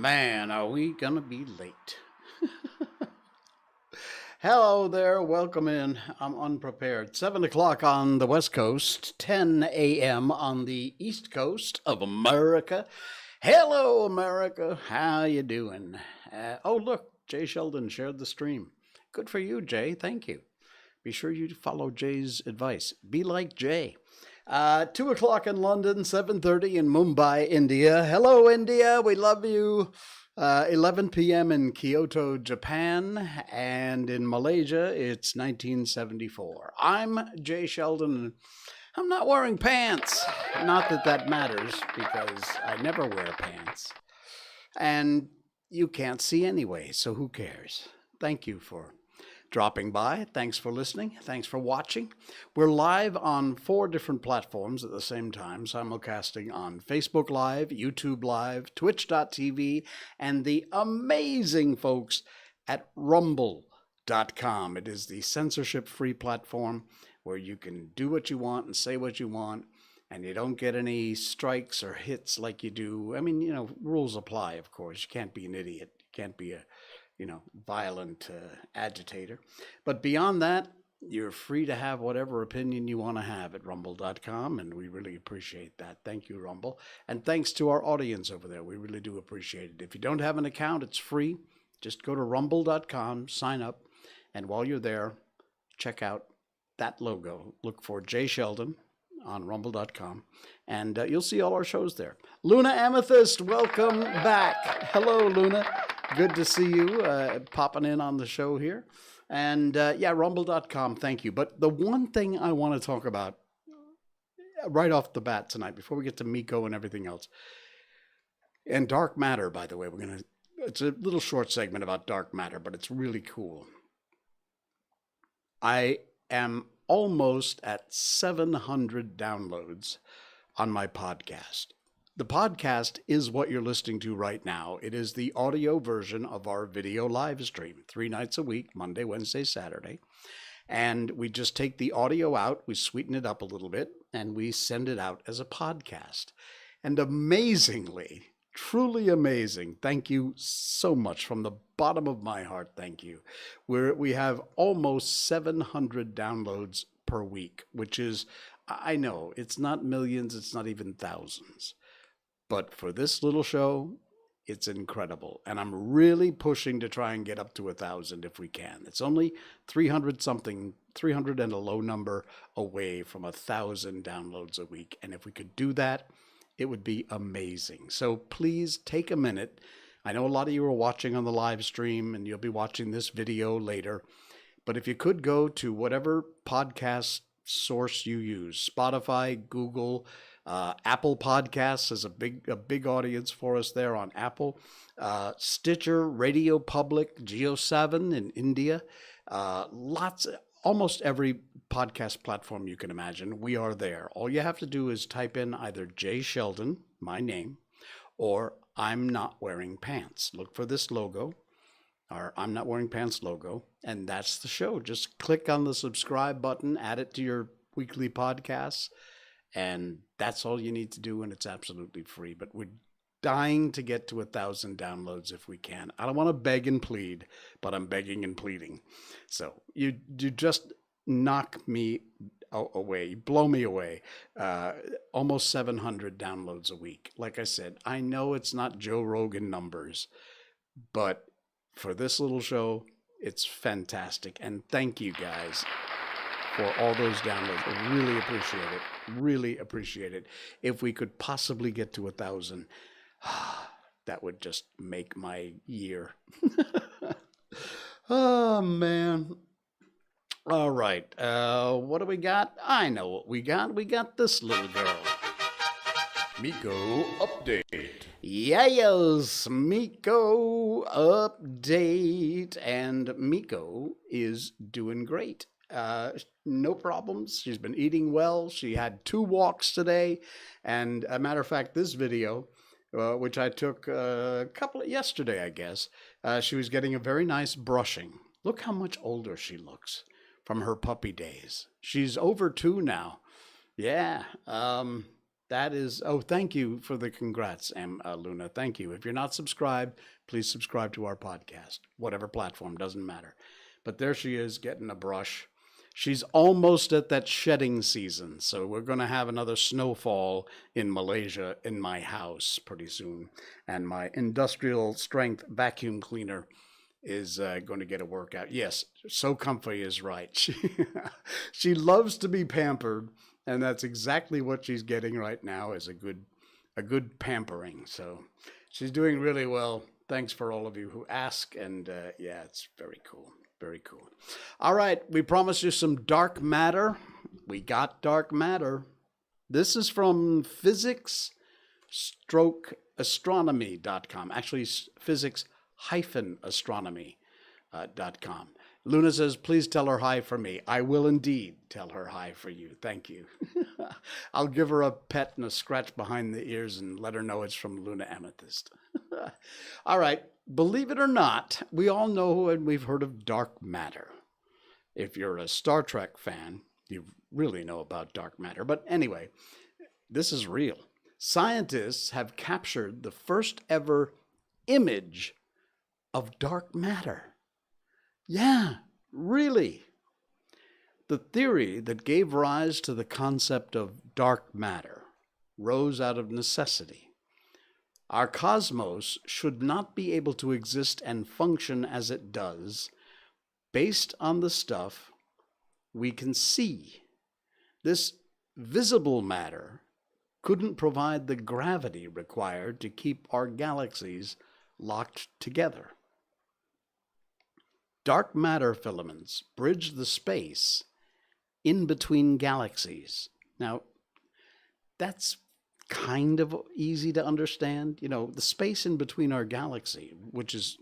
man, are we gonna be late? Hello there, welcome in. I'm unprepared. 7 o'clock on the West Coast, 10 a.m. on the East Coast of America. Hello, America. How you doing? Oh, look, Jay Sheldon shared the stream. Good for you, Jay. Thank you. Be sure you follow Jay's advice. Be like Jay. 2 o'clock in London, 7:30 in Mumbai, India. Hello, India. We love you. 11 p.m. in Kyoto, Japan. And in Malaysia, it's 1974. I'm Jay Sheldon. I'm not wearing pants. Not that that matters, because I never wear pants. And you can't see anyway, so who cares? Thank you for dropping by. Thanks for listening. Thanks for watching. We're live on 4 different platforms at the same time, simulcasting on Facebook Live, YouTube Live, Twitch.tv, and the amazing folks at Rumble.com. It is the censorship-free platform where you can do what you want and say what you want, and you don't get any strikes or hits like you do. I mean, rules apply, of course. You can't be an idiot. You can't be a violent agitator. But beyond that, you're free to have whatever opinion you want to have at rumble.com, and we really appreciate that. Thank you, Rumble. And thanks to our audience over there. We really do appreciate it. If you don't have an account, it's free. Just go to rumble.com, sign up, and while you're there, check out that logo. Look for Jay Sheldon on rumble.com, and you'll see all our shows there. Luna Amethyst, welcome back. Hello, Luna. Good to see you popping in on the show here. And rumble.com, thank you. But the one thing I want to talk about right off the bat tonight, before we get to Miko and everything else, and dark matter, by the way, it's a little short segment about dark matter, but it's really cool. I am almost at 700 downloads on my podcast. The podcast is what you're listening to right now. It is the audio version of our video live stream, 3 nights a week, Monday, Wednesday, Saturday. And we just take the audio out, we sweeten it up a little bit, and we send it out as a podcast. And amazingly, truly amazing, thank you so much from the bottom of my heart, thank you. We have almost 700 downloads per week, which is, I know, it's not millions, it's not even thousands. But for this little show, it's incredible. And I'm really pushing to try and get up to 1,000 if we can. It's only 300 something, 300 and a low number away from 1,000 downloads a week. And if we could do that, it would be amazing. So please take a minute. I know a lot of you are watching on the live stream and you'll be watching this video later. But if you could go to whatever podcast source you use, Spotify, Google, Apple Podcasts is a big audience for us there on Apple. Stitcher, Radio Public, Geo7 in India. Almost every podcast platform you can imagine, we are there. All you have to do is type in either Jay Sheldon, my name, or I'm Not Wearing Pants. Look for this logo, our I'm Not Wearing Pants logo, and that's the show. Just click on the subscribe button, add it to your weekly podcasts, and that's all you need to do, and it's absolutely free. But we're dying to get to 1,000 downloads if we can. I don't want to beg and plead, but I'm begging and pleading. So you just knock me away, blow me away. Almost 700 downloads a week. Like I said, I know it's not Joe Rogan numbers, but for this little show, it's fantastic. And thank you guys for all those downloads. I really appreciate it. Really appreciate it. If we could possibly get to 1,000, that would just make my year. Oh, man. All right. What do we got? I know what we got. We got this little girl. Miko update. Yes, Miko update. And Miko is doing great. No problems. She's been eating well. She had 2 walks today. And a matter of fact, this video, which I took yesterday, I guess, she was getting a very nice brushing. Look how much older she looks from her puppy days. She's over 2 now. Yeah. That is, oh, thank you for the congrats, Luna. Thank you. If you're not subscribed, please subscribe to our podcast, whatever platform, doesn't matter. But there she is getting a brush. She's almost at that shedding season, so we're going to have another snowfall in Malaysia in my house pretty soon. And my industrial strength vacuum cleaner is going to get a workout. Yes, so comfy is right. She loves to be pampered, and that's exactly what she's getting right now is a good pampering. So she's doing really well. Thanks for all of you who ask, and yeah, it's very cool. Very cool. All right, we promised you some dark matter. We got dark matter. This is from physics-astronomy.com. Actually, physics-astronomy.com. Luna says, please tell her hi for me. I will indeed tell her hi for you. Thank you. I'll give her a pet and a scratch behind the ears and let her know it's from Luna Amethyst. All right. Believe it or not, we all know and we've heard of dark matter. If you're a Star Trek fan, you really know about dark matter. But anyway, this is real. Scientists have captured the first ever image of dark matter. Yeah, really. The theory that gave rise to the concept of dark matter rose out of necessity. Our cosmos should not be able to exist and function as it does based on the stuff we can see. This visible matter couldn't provide the gravity required to keep our galaxies locked together. Dark matter filaments bridge the space in between galaxies. Now, that's kind of easy to understand. You know, the space in between our galaxy, which is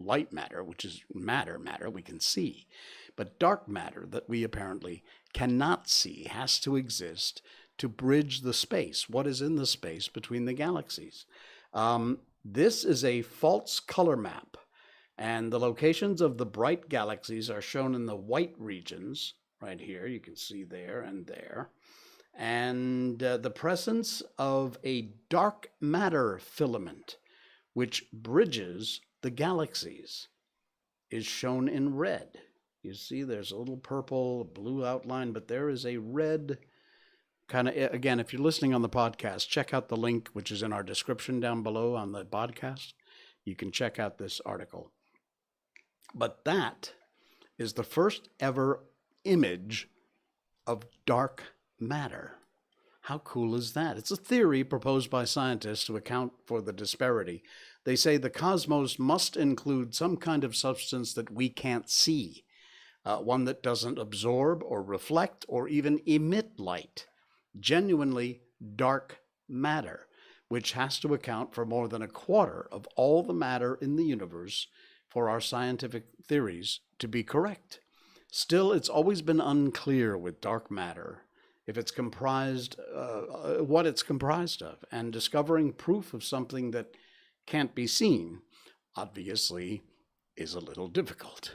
light matter, which is matter we can see. But dark matter that we apparently cannot see has to exist to bridge the space. What is in the space between the galaxies? This is a false color map, and the locations of the bright galaxies are shown in the white regions right here. You can see there and there. And the presence of a dark matter filament, which bridges the galaxies, is shown in red. You see there's a little purple, blue outline, but there is a red kind of, again, if you're listening on the podcast, check out the link, which is in our description down below on the podcast. You can check out this article. But that is the first ever image of dark matter. How cool is that? It's a theory proposed by scientists to account for the disparity. They say the cosmos must include some kind of substance that we can't see, one that doesn't absorb or reflect or even emit light, genuinely dark matter, which has to account for more than a quarter of all the matter in the universe for our scientific theories to be correct. Still, it's always been unclear with dark matter if it's comprised, what it's comprised of, and discovering proof of something that can't be seen, obviously, is a little difficult.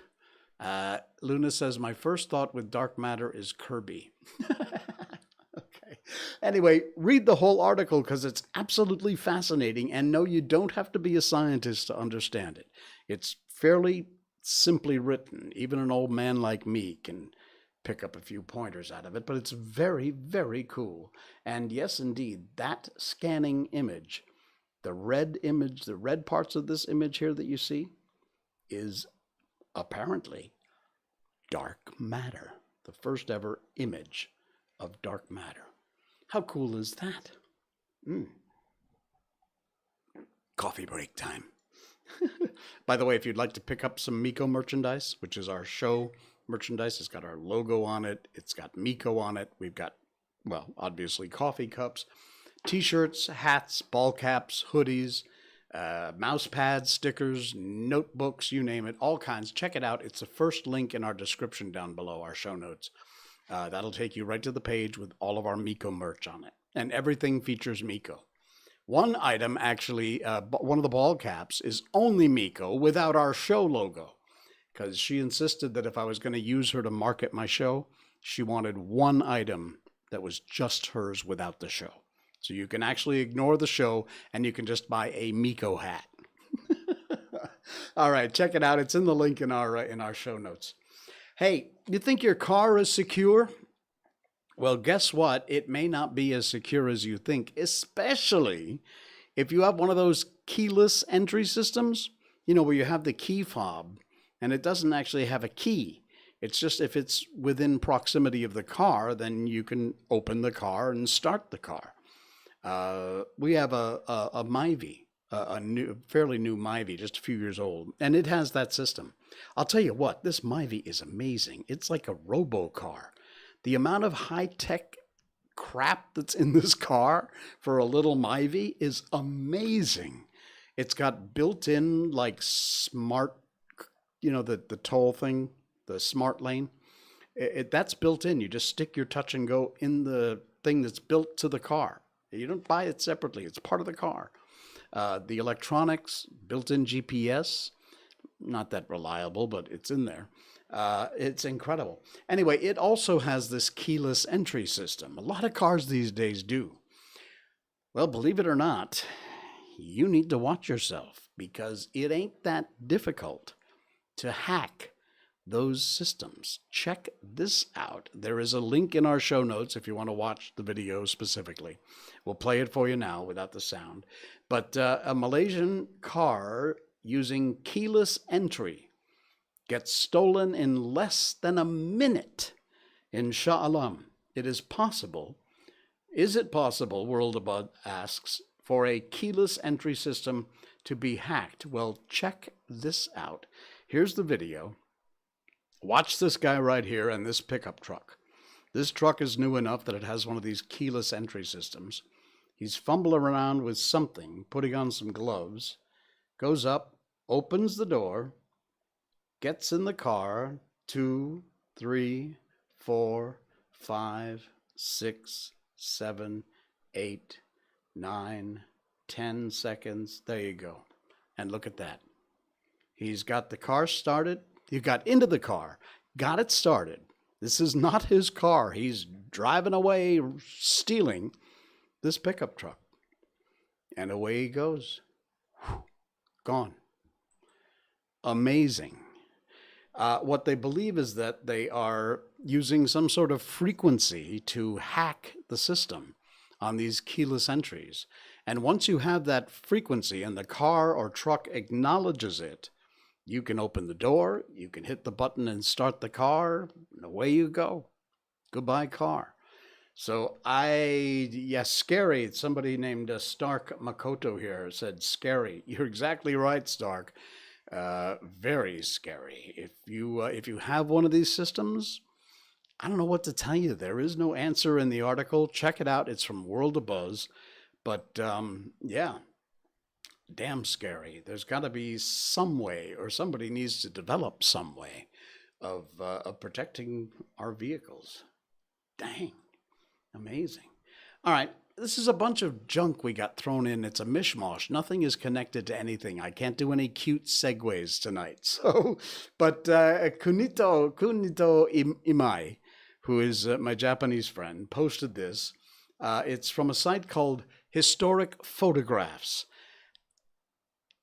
Luna says, my first thought with dark matter is Kirby. Okay. Anyway, read the whole article because it's absolutely fascinating, and no, you don't have to be a scientist to understand it. It's fairly simply written. Even an old man like me can pick up a few pointers out of it, but it's very, very cool. And yes, indeed, that scanning image, the red parts of this image here that you see, is apparently dark matter. The first ever image of dark matter. How cool is that? Coffee break time. By the way, if you'd like to pick up some Miko merchandise, which is our show merchandise, it's got our logo on it. It's got Miko on it. We've got, well, obviously coffee cups, t-shirts, hats, ball caps, hoodies, mouse pads, stickers, notebooks, you name it, all kinds. Check it out. It's the first link in our description down below, our show notes. That'll take you right to the page with all of our Miko merch on it. And everything features Miko. One item, actually, one of the ball caps is only Miko without our show logo, because she insisted that if I was going to use her to market my show, she wanted one item that was just hers without the show. So you can actually ignore the show and you can just buy a Miko hat. All right, check it out. It's in the link in our show notes. Hey, you think your car is secure? Well, guess what? It may not be as secure as you think, especially if you have one of those keyless entry systems, where you have the key fob and it doesn't actually have a key. It's just if it's within proximity of the car, then you can open the car and start the car. We have a Myvi, fairly new Myvi, just a few years old, and it has that system. I'll tell you what, this Myvi is amazing. It's like a robo-car. The amount of high-tech crap that's in this car for a little Myvi is amazing. It's got built-in like smart, the toll thing, the smart lane. That's built in. You just stick your touch and go in the thing that's built to the car. You don't buy it separately. It's part of the car. The electronics, built-in GPS, not that reliable, but it's in there. It's incredible. Anyway, it also has this keyless entry system. A lot of cars these days do. Well, believe it or not, you need to watch yourself because it ain't that difficult to hack those systems. Check this out. There is a link in our show notes if you want to watch the video specifically. We'll play it for you now without the sound. But a Malaysian car using keyless entry gets stolen in less than a minute in Shah Alam. It is possible. Is it possible, World Abud asks, for a keyless entry system to be hacked? Well, check this out. Here's the video. Watch this guy right here and this pickup truck. This truck is new enough that it has one of these keyless entry systems. He's fumbling around with something, putting on some gloves, goes up, opens the door, gets in the car, 2, 3, 4, 5, 6, 7, 8, 9, 10 seconds. There you go. And look at that. He's got the car started. He got into the car, got it started. This is not his car. He's driving away, stealing this pickup truck. And away he goes. Gone. Amazing. What they believe is that they are using some sort of frequency to hack the system on these keyless entries. And once you have that frequency and the car or truck acknowledges it, you can open the door, you can hit the button and start the car, and away you go. Goodbye, car. So scary. Somebody named Stark Makoto here said scary. You're exactly right, Stark. Very scary. If you have one of these systems, I don't know what to tell you. There is no answer in the article. Check it out. It's from World of Buzz. But yeah, damn scary. There's got to be some way, or somebody needs to develop some way of protecting our vehicles. Dang, amazing. All right, this is a bunch of junk we got thrown in. It's a mishmash. Nothing is connected to anything. I can't do any cute segues tonight. So, but Kunito Imai, who is my Japanese friend, posted this. It's from a site called Historic Photographs.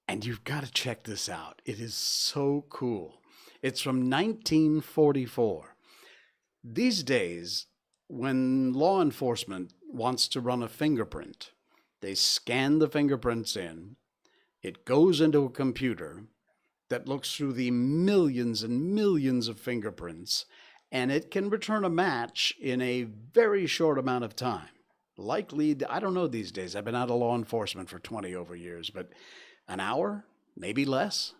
And you've got to check this out. It is so cool. It's from 1944. These days, when law enforcement wants to run a fingerprint, they scan the fingerprints in. It goes into a computer that looks through the millions and millions of fingerprints, and it can return a match in a very short amount of time. Likely, I don't know these days. I've been out of law enforcement for 20 over years, but an hour, maybe less.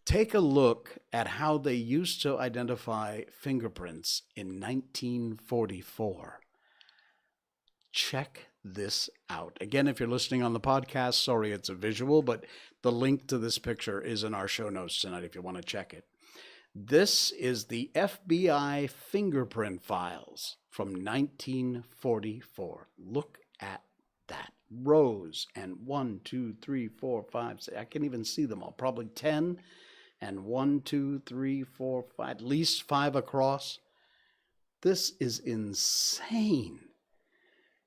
Take a look at how they used to identify fingerprints in 1944. Check this out. Again, if you're listening on the podcast, sorry it's a visual, but the link to this picture is in our show notes tonight if you want to check it. This is the FBI fingerprint files from 1944. Look at that. Rows and 1, 2, 3, 4, 5, 6. I can't even see them all. Probably 10 and 1, 2, 3, 4, 5, at least 5 across. This is insane.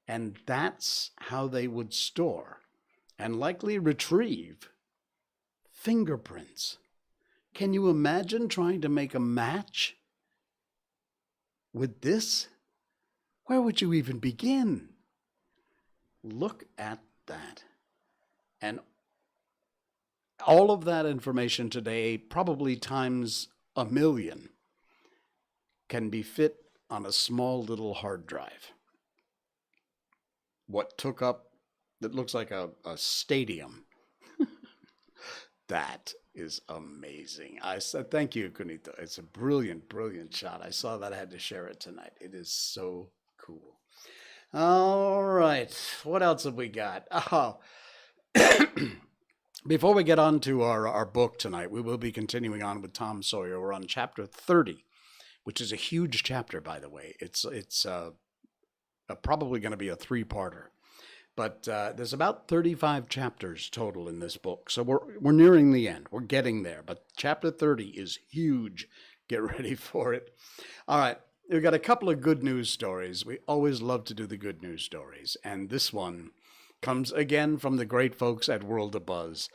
And that's how they would store and likely retrieve fingerprints. Can you imagine trying to make a match with this? Where would you even begin? Look at that. And all of that information today, probably times a million, can be fit on a small little hard drive. What took up, that looks like a stadium. That is amazing. I said, thank you, Kunito. It's a brilliant, brilliant shot. I saw that. I had to share it tonight. It is so cool. All right. What else have we got? Oh, before we get on to our book tonight, we will be continuing on with Tom Sawyer. We're on chapter 30, which is a huge chapter, by the way. It's probably going to be a three-parter. But there's about 35 chapters total in this book. So we're nearing the end. We're getting there. But chapter 30 is huge. Get ready for it. All right. We've got a couple of good news stories. We always love to do the good news stories. And this one comes again from the great folks at World of Buzz.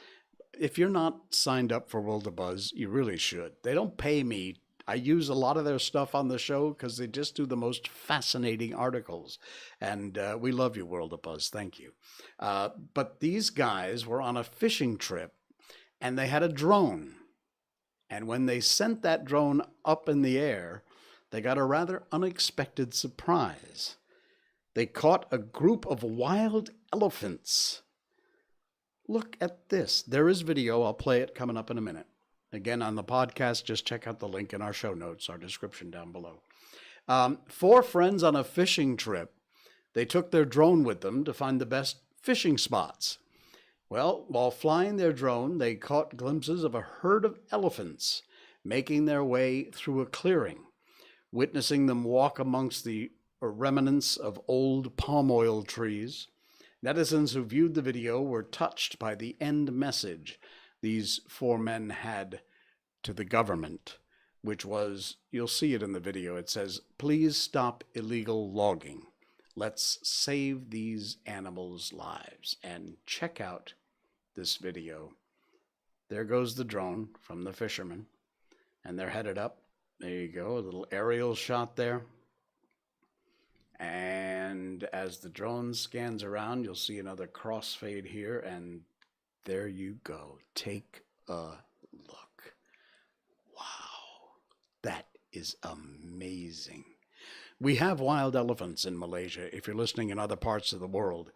If you're not signed up for World of Buzz, you really should. They don't pay me. I use a lot of their stuff on the show because they just do the most fascinating articles. And we love you, World of Buzz. Thank you. But these guys were on a fishing trip, and they had a drone. And when they sent that drone up in the air, they got a rather unexpected surprise. They caught a group of wild elephants. Look at this. There is video. I'll play it coming up in a minute. Again, on the podcast, just check out the link in our show notes, our description down below. 4 friends on a fishing trip. They took their drone with them to find the best fishing spots. Well, while flying their drone, they caught glimpses of a herd of elephants making their way through a clearing. Witnessing them walk amongst the remnants of old palm oil trees, netizens who viewed the video were touched by the end message these 4 men had to the government, which was, you'll see it in the video, it says, "Please stop illegal logging. Let's save these animals' lives." And check out this video. There goes the drone from the fishermen, and they're headed up. There you go, a little aerial shot there. And as the drone scans around, you'll see another crossfade here, and there you go. Take a look. Wow, that is amazing. We have wild elephants in Malaysia. If you're listening in other parts of the world,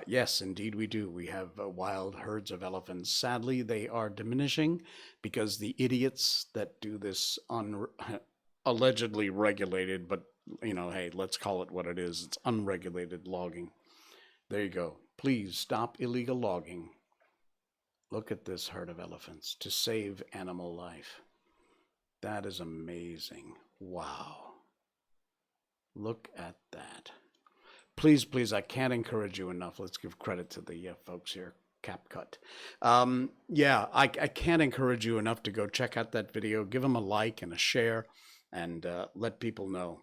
yes, indeed we do. We have wild herds of elephants. Sadly, they are diminishing because the idiots that do this allegedly regulated, but, you know, hey, let's call it what it is. It's unregulated logging. There you go. Please stop illegal logging. Look at this herd of elephants to save animal life. That is amazing. Wow. Look at that. Please, please, I can't encourage you enough. Let's give credit to the folks here, CapCut. Yeah, I can't encourage you enough to go check out that video. Give them a like and a share, and let people know.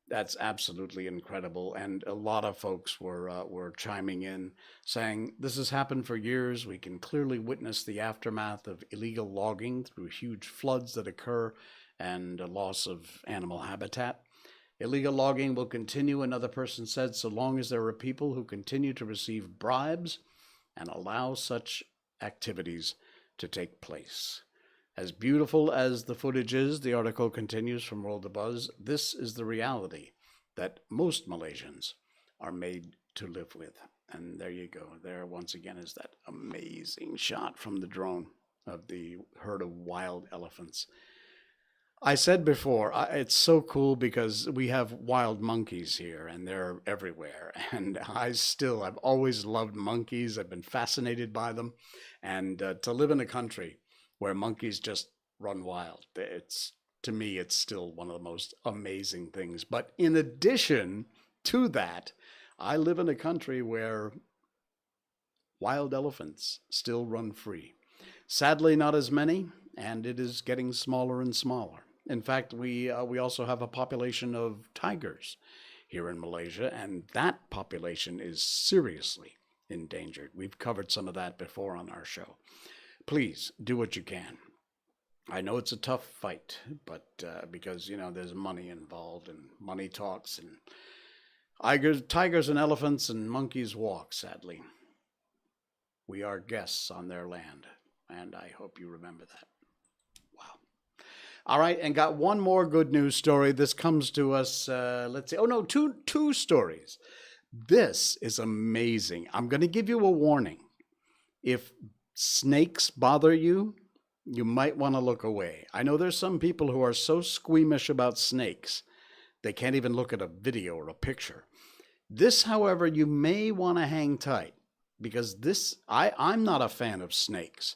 That's absolutely incredible. And a lot of folks were chiming in saying, this has happened for years. We can clearly witness the aftermath of illegal logging through huge floods that occur and a loss of animal habitat. Illegal logging will continue, another person said, so long as there are people who continue to receive bribes and allow such activities to take place. As beautiful as the footage is, the article continues from World of Buzz, this is the reality that most Malaysians are made to live with. And there you go. There once again is that amazing shot from the drone of the herd of wild elephants. I said before, it's so cool because we have wild monkeys here and they're everywhere. And I've always loved monkeys. I've been fascinated by them. And to live in a country where monkeys just run wild, to me, it's still one of the most amazing things. But in addition to that, I live in a country where wild elephants still run free. Sadly, not as many, and it is getting smaller and smaller. In fact, we also have a population of tigers here in Malaysia, and that population is seriously endangered. We've covered some of that before on our show. Please do what you can. I know it's a tough fight, but because, there's money involved, and money talks, and tigers and elephants and monkeys walk, sadly. We are guests on their land, and I hope you remember that. Wow. All right, and got one more good news story. This comes to us, let's see. Oh, no, two stories. This is amazing. I'm going to give you a warning. If snakes bother you, you might want to look away. I know there's some people who are so squeamish about snakes, they can't even look at a video or a picture. This, however, you may want to hang tight, because I'm not a fan of snakes.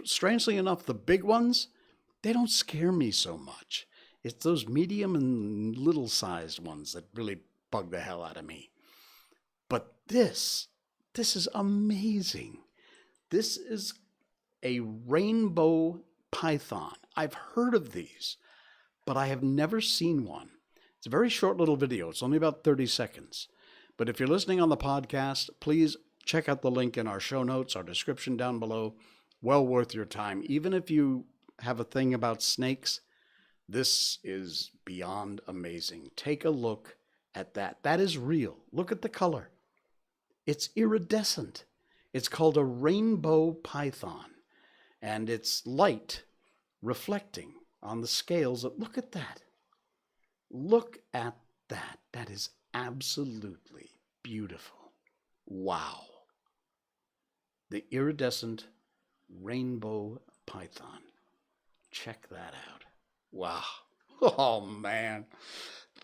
Strangely enough, the big ones, they don't scare me so much. It's those medium and little-sized ones that really bug the hell out of me. But this is amazing. This is a rainbow python. I've heard of these, but I have never seen one. It's a very short little video. It's only about 30 seconds. But if you're listening on the podcast, please check out the link in our show notes, our description down below. Well worth your time. Even if you have a thing about snakes, this is beyond amazing. Take a look at that. That is real. Look at the color. It's iridescent. It's called a rainbow python. And it's light reflecting on the scales. Look at that. Look at that. That is absolutely beautiful. Wow. The iridescent rainbow python. Check that out. Wow. Oh, man.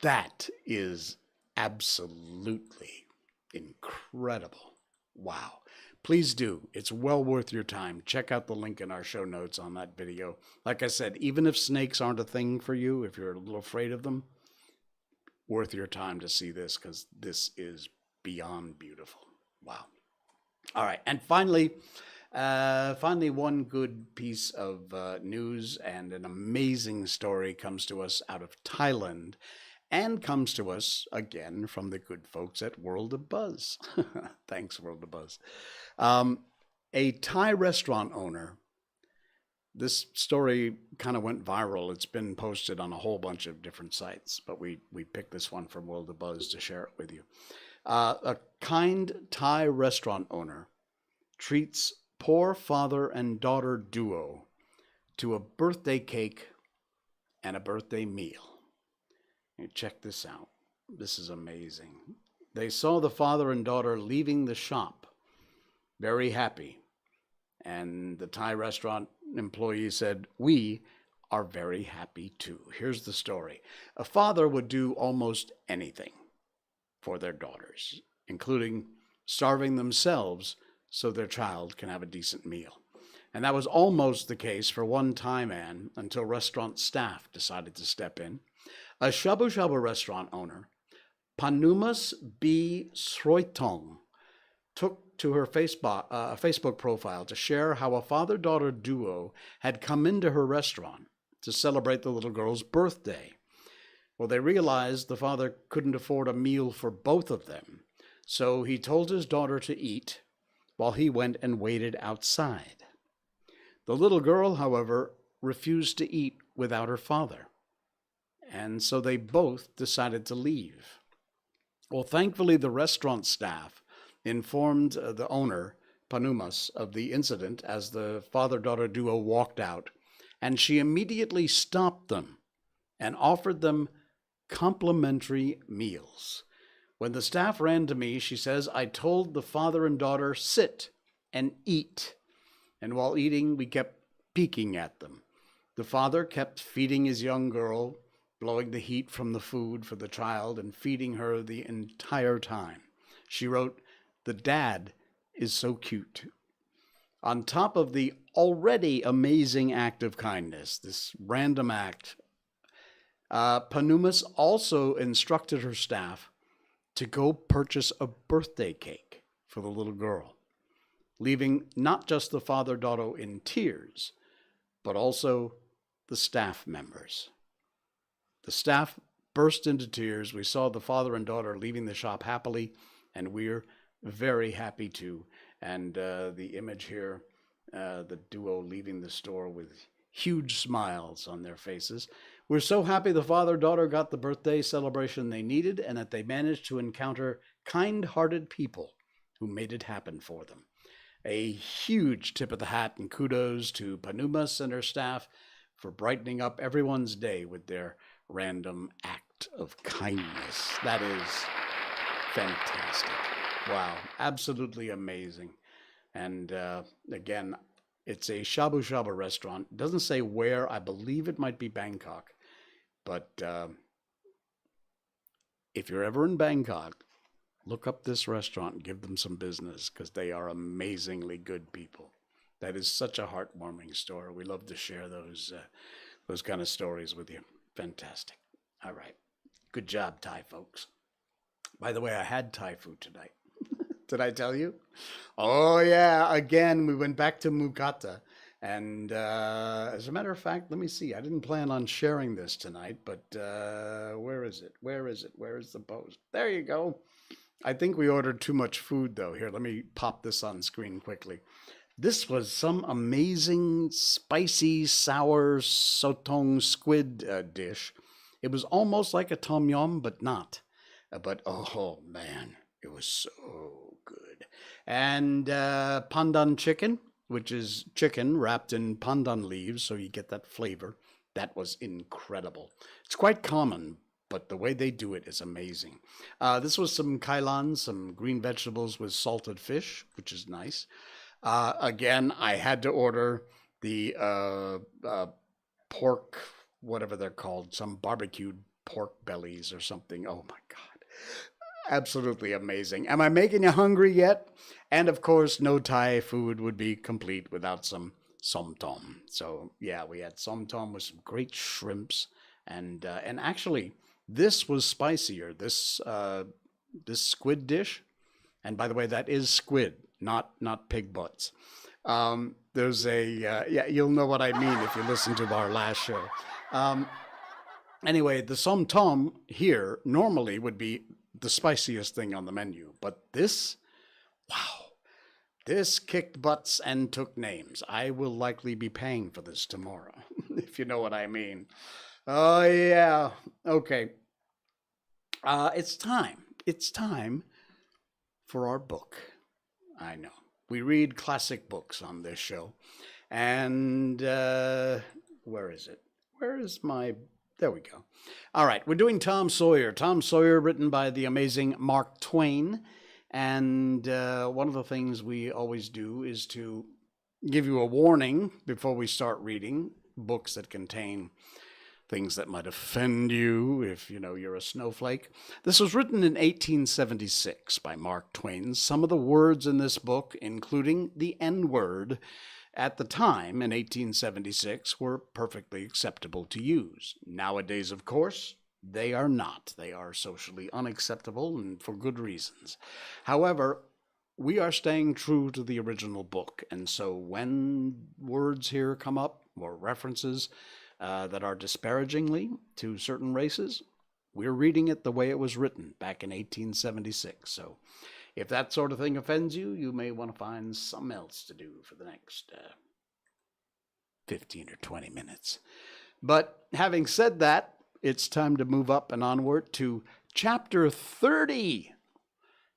That is absolutely incredible. Wow. Please do. It's well worth your time. Check out the link in our show notes on that video. Like I said, even if snakes aren't a thing for you, if you're a little afraid of them, worth your time to see this, because this is beyond beautiful. Wow. All right. And finally, one good piece of news and an amazing story comes to us out of Thailand, and comes to us again from the good folks at World of Buzz. Thanks, World of Buzz. A Thai restaurant owner. This story kind of went viral. It's been posted on a whole bunch of different sites, but we picked this one from World of Buzz to share it with you. A kind Thai restaurant owner treats poor father and daughter duo to a birthday cake and a birthday meal. Check this out. This is amazing. They saw the father and daughter leaving the shop, very happy. And the Thai restaurant employee said, "We are very happy too." Here's the story. A father would do almost anything for their daughters, including starving themselves so their child can have a decent meal. And that was almost the case for one Thai man until restaurant staff decided to step in. A shabu shabu restaurant owner, Panumas B. Sroitong, took to her Facebook profile to share how a father-daughter duo had come into her restaurant to celebrate the little girl's birthday. Well, they realized the father couldn't afford a meal for both of them, so he told his daughter to eat while he went and waited outside. The little girl, however, refused to eat without her father, and so they both decided to leave. Well, thankfully, the restaurant staff informed the owner, Panumas, of the incident as the father-daughter duo walked out, and she immediately stopped them and offered them complimentary meals. When the staff ran to me, she says, "I told the father and daughter, sit and eat. And while eating, we kept peeking at them. The father kept feeding his young girl, blowing the heat from the food for the child and feeding her the entire time." She wrote, "The dad is so cute." On top of the already amazing act of kindness, this random act, Panumas also instructed her staff to go purchase a birthday cake for the little girl, leaving not just the father-daughter in tears, but also the staff members. The staff burst into tears. We saw the father and daughter leaving the shop happily, and we're very happy too. And the image here, the duo leaving the store with huge smiles on their faces. We're so happy the father-daughter got the birthday celebration they needed and that they managed to encounter kind-hearted people who made it happen for them. A huge tip of the hat and kudos to Panumas and her staff for brightening up everyone's day with their random act of kindness. That is fantastic. Wow, absolutely amazing. And again, it's a shabu shabu restaurant. It doesn't say where. I believe it might be Bangkok. But if you're ever in Bangkok, look up this restaurant and give them some business because they are amazingly good people. That is such a heartwarming story. We love to share those kind of stories with you. Fantastic. All right. Good job, Thai folks. By the way, I had Thai food tonight. Did I tell you? Oh, yeah. Again, we went back to Mukata. And as a matter of fact, let me see. I didn't plan on sharing this tonight, but where is it? Where is it? Where is the post? There you go. I think we ordered too much food, though. Here, let me pop this on screen quickly. This was some amazing, spicy, sour sotong squid dish. It was almost like a tom yum, but not. But, oh, man, it was so good. And pandan chicken, which is chicken wrapped in pandan leaves, so you get that flavor. That was incredible. It's quite common, but the way they do it is amazing. This was some kailan, some green vegetables with salted fish, which is nice. Again, I had to order the pork, whatever they're called, some barbecued pork bellies or something. Oh, my God. Absolutely amazing. Am I making you hungry yet? And of course, no Thai food would be complete without some som tom. So yeah, we had som tom with some great shrimps, and actually, this was spicier. This squid dish, and by the way, that is squid, not pig butts. There's yeah, you'll know what I mean if you listen to our last show. Anyway, the som tom here normally would be the spiciest thing on the menu, but this, wow, this kicked butts and took names. I will likely be paying for this tomorrow, if you know what I mean. Oh, yeah. Okay. It's time. It's time for our book. I know. We read classic books on this show. And where is it? Where is my... There we go. All right, we're doing Tom Sawyer. Tom Sawyer, written by the amazing Mark Twain. And one of the things we always do is to give you a warning before we start reading books that contain things that might offend you if, you know, you're a snowflake. This was written in 1876 by Mark Twain. Some of the words in this book, including the N-word, at the time, in 1876, were perfectly acceptable to use. Nowadays, of course, they are not. They are socially unacceptable, and for good reasons. However, we are staying true to the original book, and so when words here come up, or references that are disparagingly to certain races, we're reading it the way it was written back in 1876. So if that sort of thing offends you, you may want to find something else to do for the next 15 or 20 minutes. But having said that, it's time to move up and onward to chapter 30.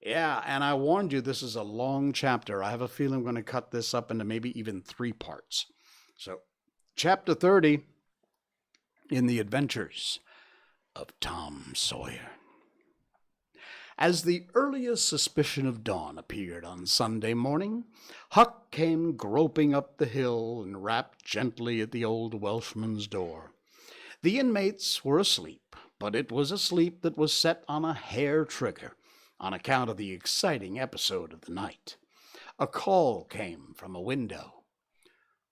Yeah, and I warned you, this is a long chapter. I have a feeling I'm going to cut this up into maybe even 3 parts. So, chapter 30, in the adventures of Tom Sawyer. As the earliest suspicion of dawn appeared on Sunday morning, Huck came groping up the hill and rapped gently at the old Welshman's door. The inmates were asleep, but it was a sleep that was set on a hair trigger on account of the exciting episode of the night. A call came from a window.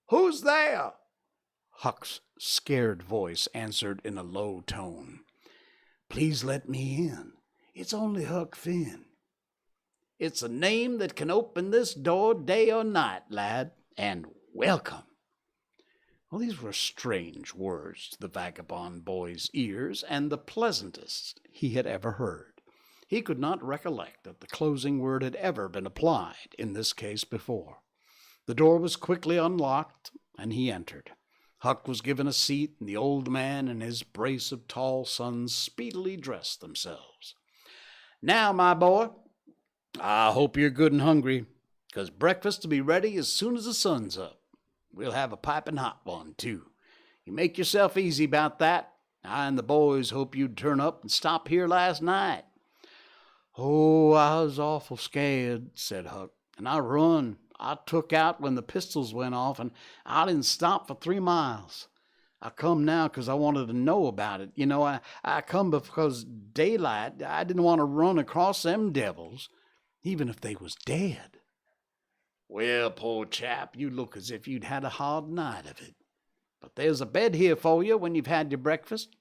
"Who's there?" Huck's scared voice answered in a low tone. "Please let me in. It's only Huck Finn." "It's a name that can open this door day or night, lad, and welcome." Well, these were strange words to the vagabond boy's ears, and the pleasantest he had ever heard. He could not recollect that the closing word had ever been applied in this case before. The door was quickly unlocked, and he entered. Huck was given a seat, and the old man and his brace of tall sons speedily dressed themselves. "Now, my boy, I hope you're good and hungry, 'cause breakfast will be ready as soon as the sun's up. We'll have a piping hot one, too. You make yourself easy about that. I and the boys hoped you'd turn up and stop here last night." "Oh, I was awful scared," said Huck, "and I run. I took out when the pistols went off, and I didn't stop for 3 miles. I come now 'cause I wanted to know about it. I come because daylight. I didn't want to run across them devils, even if they was dead." "Well, poor chap, you look as if you'd had a hard night of it. But there's a bed here for you when you've had your breakfast."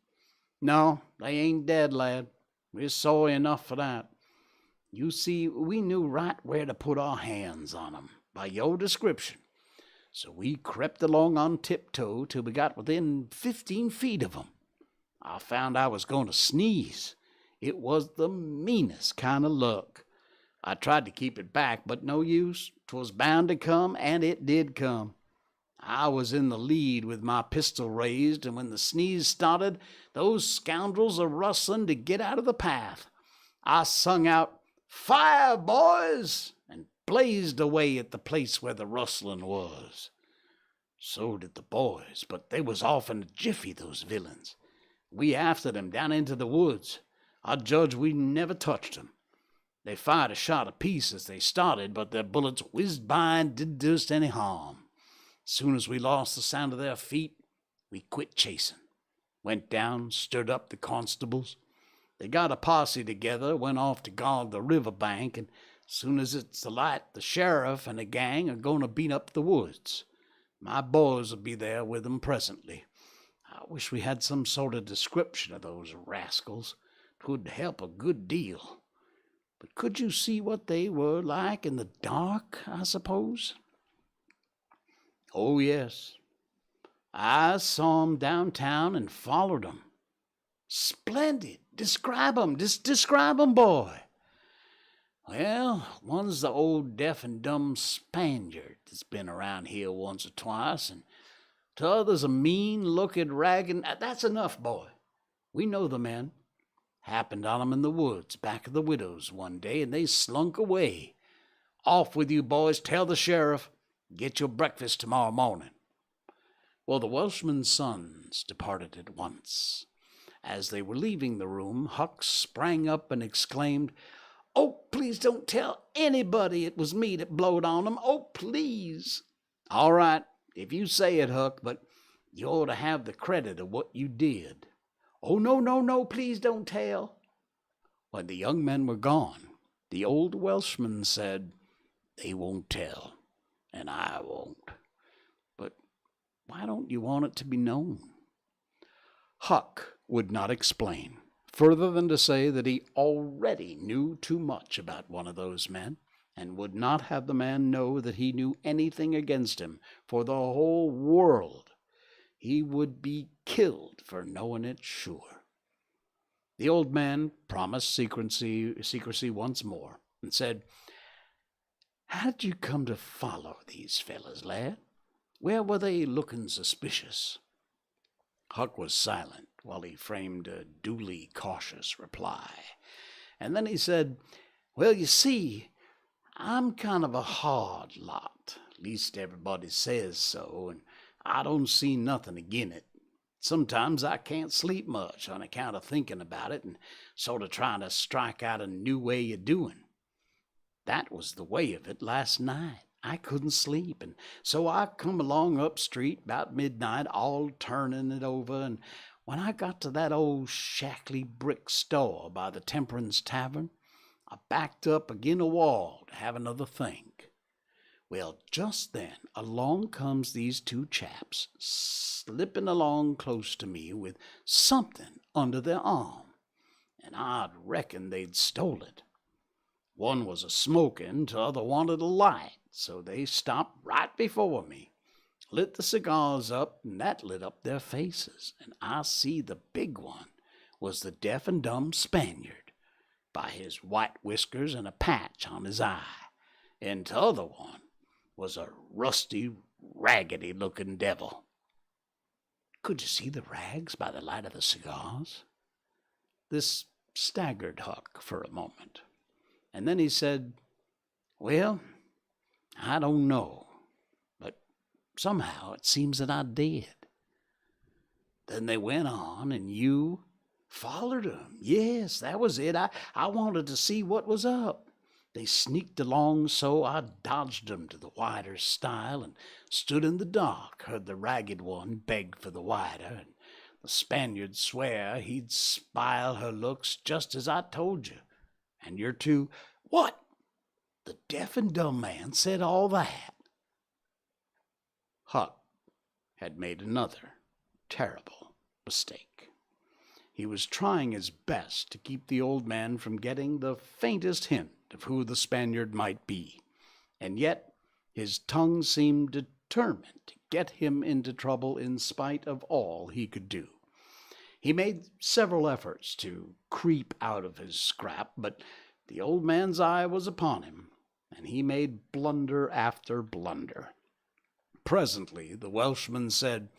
"No, they ain't dead, lad. We're sorry enough for that. You see, we knew right where to put our hands on 'em, by your description. So we crept along on tiptoe till we got within 15 feet of 'em. I found I was going to sneeze. It was the meanest kind of luck. I tried to keep it back, but no use. 'Twas bound to come, and it did come. I was in the lead with my pistol raised, and when the sneeze started, those scoundrels are rustling to get out of the path. I sung out, 'Fire, boys!' and blazed away at the place where the rustling was. So did the boys, but they was off in a jiffy, those villains. We after them down into the woods. I judge we never touched 'em. They fired a shot apiece as they started, but their bullets whizzed by and didn't do us any harm. As soon as we lost the sound of their feet, we quit chasing. Went down, stirred up the constables. They got a posse together, went off to guard the river bank, and as soon as it's light, the sheriff and a gang are going to beat up the woods. My boys will be there with them presently. I wish we had some sort of description of those rascals. 'Twould help a good deal. But could you see what they were like in the dark, I suppose?" "Oh, yes. I saw 'em downtown and followed 'em." "Splendid. Describe 'em. Describe 'em, boy." "Well, one's the old deaf and dumb Spaniard that's been around here once or twice, and t'other's a mean-looking, ragged—" "That's enough, boy. We know the men. Happened on 'em in the woods back of the widow's one day, and they slunk away. Off with you, boys. Tell the sheriff. Get your breakfast tomorrow morning." Well, the Welshman's sons departed at once. As they were leaving the room, Huck sprang up and exclaimed, "Oh, please don't tell anybody it was me that blowed on 'em. Oh, please." "All right, if you say it, Huck, but you ought to have the credit of what you did." "Oh, no, please don't tell." When the young men were gone, the old Welshman said, "They won't tell, and I won't. But why don't you want it to be known?" Huck would not explain, further than to say that he already knew too much about one of those men, and would not have the man know that he knew anything against him for the whole world. He would be killed for knowing it, sure. The old man promised secrecy once more, and said, "How did you come to follow these fellows, lad? Where were they looking suspicious?" Huck was silent while he framed a duly cautious reply, and then he said, "Well, you see, I'm kind of a hard lot. Least everybody says so, and I don't see nothing agin it. Sometimes I can't sleep much on account of thinking about it and sort of trying to strike out a new way of doing. That was the way of it last night. I couldn't sleep, and so I come along up street about midnight, all turning it over, and when I got to that old shackly brick store by the Temperance Tavern, I backed up agin a wall to have another think. Well, just then along comes these two chaps, slipping along close to me with something under their arm, and I'd reckon they'd stole it. One was a-smoking, t'other wanted a light, so they stopped right before me. lit the cigars up, and that lit up their faces, and I see the big one was the deaf and dumb Spaniard, by his white whiskers and a patch on his eye, and t'other one was a rusty, raggedy-looking devil. Could you see the rags by the light of the cigars? This staggered Huck for a moment, and then he said, "Well, I don't know, but somehow it seems that I did." Then they went on, and you followed 'em. Yes, that was it. I wanted to see what was up. They sneaked along, so I dodged 'em to the wider stile and stood in the dark, heard the ragged one beg for the wider, and the Spaniard swear he'd spile her looks just as I told you. And you're to— What? The deaf and dumb man said all that? Huck had made another terrible mistake. He was trying his best to keep the old man from getting the faintest hint of who the Spaniard might be, and yet his tongue seemed determined to get him into trouble in spite of all he could do. He made several efforts to creep out of his scrap, but the old man's eye was upon him, and he made blunder after blunder. Presently the Welshman said,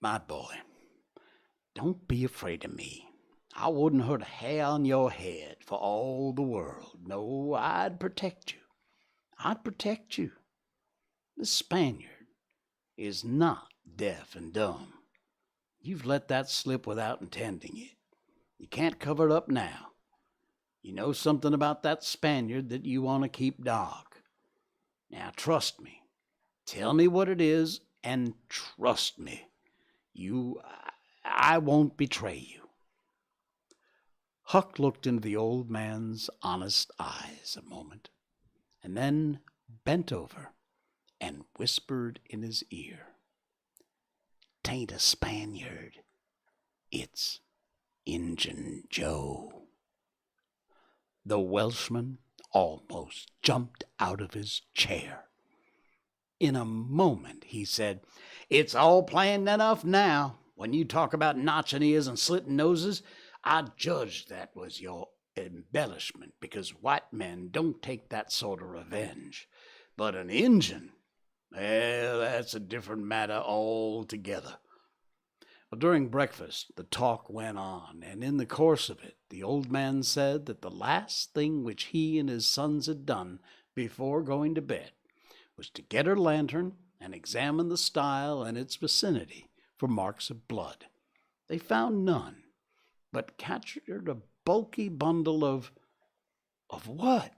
"My boy, don't be afraid of me. I wouldn't hurt a hair on your head for all the world. No, I'd protect you. I'd protect you. The Spaniard is not deaf and dumb. You've let that slip without intending it. You can't cover it up now. You know something about that Spaniard that you want to keep dark. Now trust me. Tell me what it is, and trust me. I won't betray you." Huck looked into the old man's honest eyes a moment, and then bent over and whispered in his ear, "'Tain't a Spaniard. It's Injun Joe." The Welshman almost jumped out of his chair. In a moment he said, "It's all plain enough now. When you talk about notching ears and slitting noses, I judged that was your embellishment, because white men don't take that sort of revenge. But an Injun, well, that's a different matter altogether." Well, during breakfast the talk went on, and in the course of it the old man said that the last thing which he and his sons had done before going to bed was to get a lantern and examine the stile and its vicinity for marks of blood. They found none, but captured a bulky bundle of what?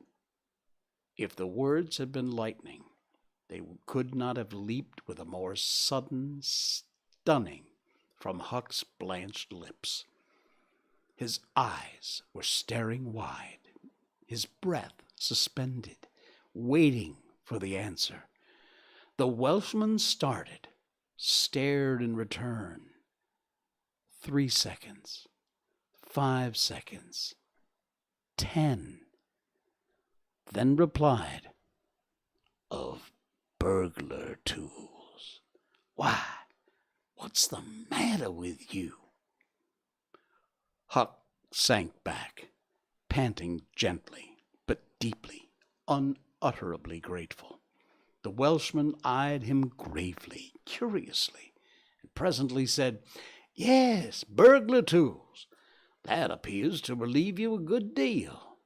If the words had been lightning, they could not have leaped with a more sudden stunning from Huck's blanched lips. His eyes were staring wide, his breath suspended, waiting for the answer. The Welshman started, stared in return. 3 seconds. 5 seconds, 10, then replied, "Of burglar tools. Why, what's the matter with you?" Huck sank back, panting gently, but deeply, unutterably grateful. The Welshman eyed him gravely, curiously, and presently said, "Yes, burglar tools. That appears to relieve you a good deal.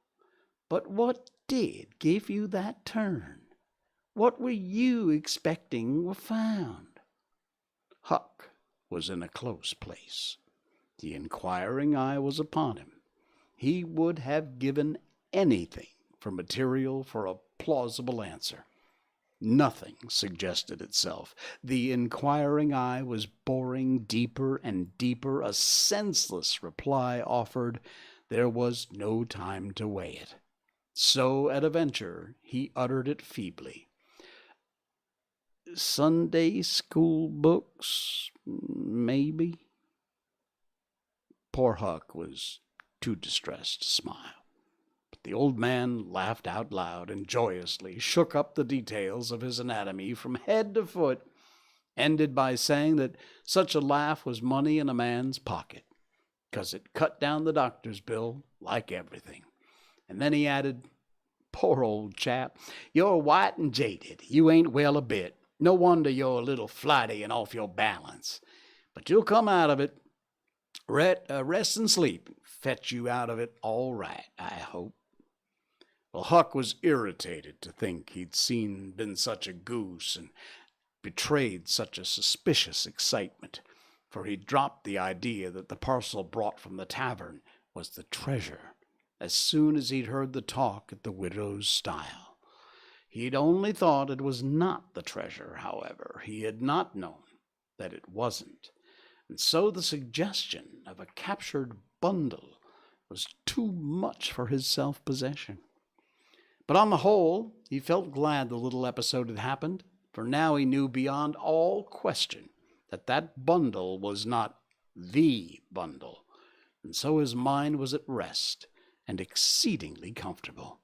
But what did give you that turn? What were you expecting were found?" Huck was in a close place. The inquiring eye was upon him. He would have given anything for material for a plausible answer. Nothing suggested itself. The inquiring eye was boring deeper and deeper. A senseless reply offered. There was no time to weigh it. So, at a venture, he uttered it feebly. "Sunday school books, maybe?" Poor Huck was too distressed to smile. The old man laughed out loud and joyously shook up the details of his anatomy from head to foot, ended by saying that such a laugh was money in a man's pocket, 'cause it cut down the doctor's bill like everything. And then he added, "Poor old chap, you're white and jaded. You ain't well a bit. No wonder you're a little flighty and off your balance. But you'll come out of it. Rest and sleep fetch you out of it all right, I hope." Well, Huck was irritated to think he'd been such a goose and betrayed such a suspicious excitement, for he dropped the idea that the parcel brought from the tavern was the treasure as soon as he'd heard the talk at the widow's stile. He'd only thought it was not the treasure, however. He had not known that it wasn't, and so the suggestion of a captured bundle was too much for his self-possession. But on the whole, he felt glad the little episode had happened, for now he knew beyond all question that that bundle was not the bundle, and so his mind was at rest and exceedingly comfortable.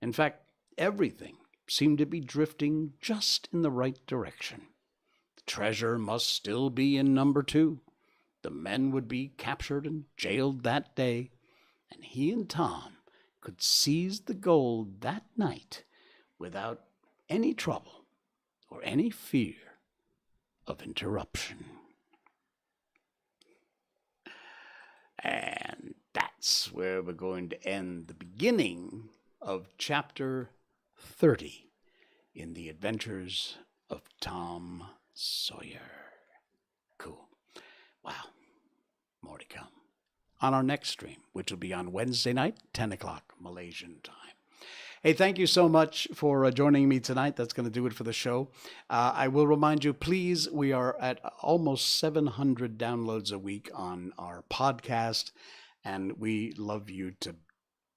In fact, everything seemed to be drifting just in the right direction. The treasure must still be in number 2. The men would be captured and jailed that day, and he and Tom could seize the gold that night without any trouble or any fear of interruption. And that's where we're going to end the beginning of chapter 30 in the adventures of Tom Sawyer. Cool. Wow. More to come on our next stream, which will be on Wednesday night, 10 o'clock Malaysian time. Hey, thank you so much for joining me tonight. That's going to do it for the show. I will remind you, please, we are at almost 700 downloads a week on our podcast, and we love you to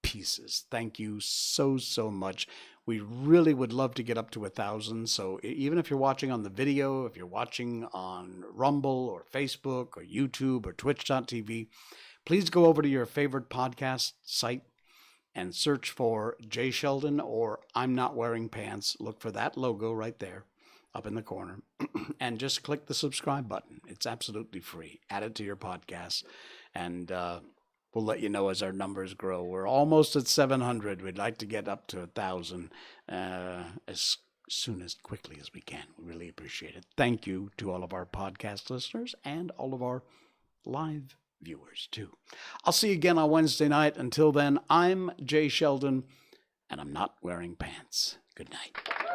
pieces. Thank you so, so much. We really would love to get up to 1,000. So even if you're watching on the video, if you're watching on Rumble or Facebook or YouTube or Twitch.tv, please go over to your favorite podcast site and search for Jay Sheldon or I'm Not Wearing Pants. Look for that logo right there up in the corner and just click the subscribe button. It's absolutely free. Add it to your podcast, and we'll let you know as our numbers grow. We're almost at 700. We'd like to get up to 1,000 as quickly as we can. We really appreciate it. Thank you to all of our podcast listeners and all of our live viewers too. I'll see you again on Wednesday night. Until then, I'm Jay Sheldon, and I'm not wearing pants. Good night.